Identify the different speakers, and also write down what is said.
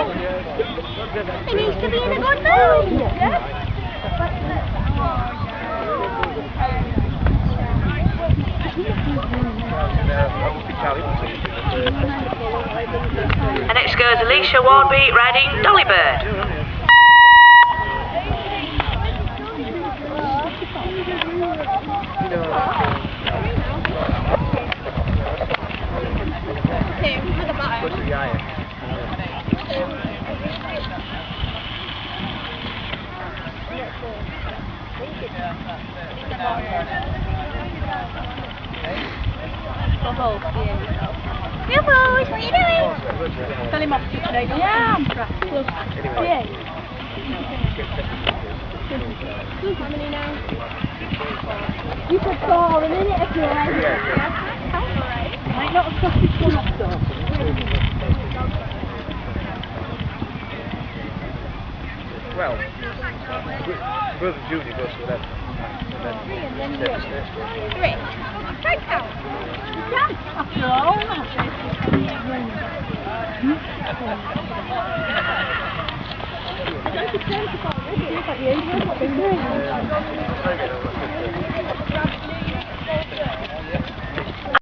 Speaker 1: He needs to be in a good mood.
Speaker 2: And next goes Alicia Wadby riding Dolly Bird.
Speaker 1: Yeah, boys, what are you doing?
Speaker 3: Tell him off today. Yeah, I'm trapped. Yeah. How many now? You said 4 a minute ago. Might not have got this one off though.
Speaker 4: Well, brother Junior goes to that. And then
Speaker 1: Three. Try count.
Speaker 3: After all that.